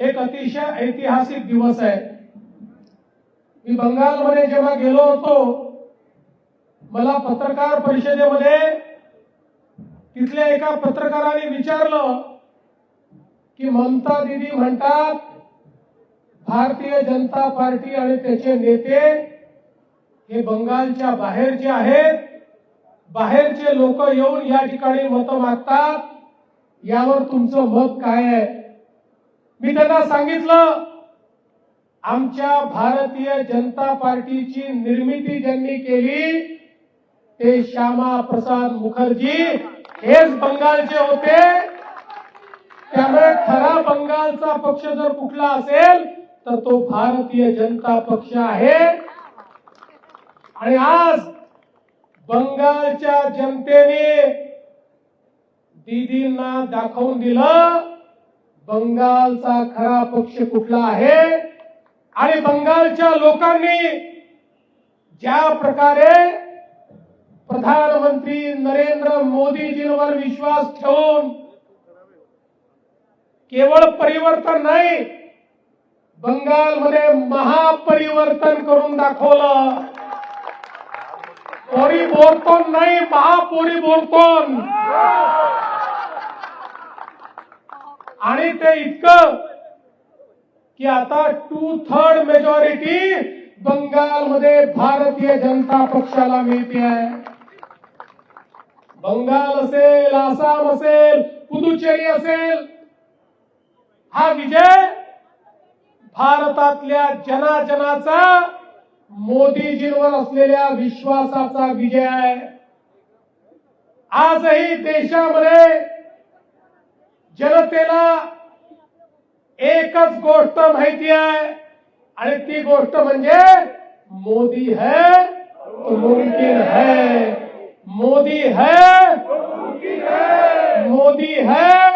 एक अतिशय ऐतिहासिक दिवस आहे। मी बंगालमध्ये जेव्हा गेलो होतो, मला पत्रकार परिषदेमध्ये तिथल्या एका पत्रकाराने विचारलं की ममता दीदी म्हणतात भारतीय जनता पार्टी आणि त्याचे नेते हे बंगालच्या बाहेर जे आहेत, बाहेरचे लोक येऊन या ठिकाणी मत मागतात, यावर तुमचं मत काय आहे? मी त्यांना सांगितलं, आमच्या भारतीय जनता पार्टीची निर्मिती ज्यांनी केली ते श्यामा प्रसाद मुखर्जी हेच बंगालचे होते। त्यामुळे खरा बंगालचा पक्ष जर कुठला असेल तर तो भारतीय जनता पक्ष आहे। आणि आज बंगालच्या जनतेने दीदींना दाखवून दिलं बंगालचा खरा पक्ष कुठला आहे। आणि बंगालच्या लोकांनी ज्या प्रकारे प्रधानमंत्री नरेंद्र मोदीजींवर विश्वास ठेवून केवळ परिवर्तन नाही, बंगालमध्ये महापरिवर्तन करून दाखवलं। परिवर्तन नाही, महापरिवर्तन। आणि ते इतकं की आता 2/3 मेजॉरिटी बंगालमध्ये भारतीय जनता पक्षाला मिळते आहे। बंगाल असेल, आसाम असेल, पुदुचेरी असेल, हा विजय भारतातल्या जनाजनाचा मोदीजींवर असलेल्या विश्वासाचा विजय आहे। आजही देशामध्ये जनतेला एकच गोष्ट माहिती आहे आणि ती गोष्ट म्हणजे मोदी है तो मुमकिन है, मोदी है, मोदी है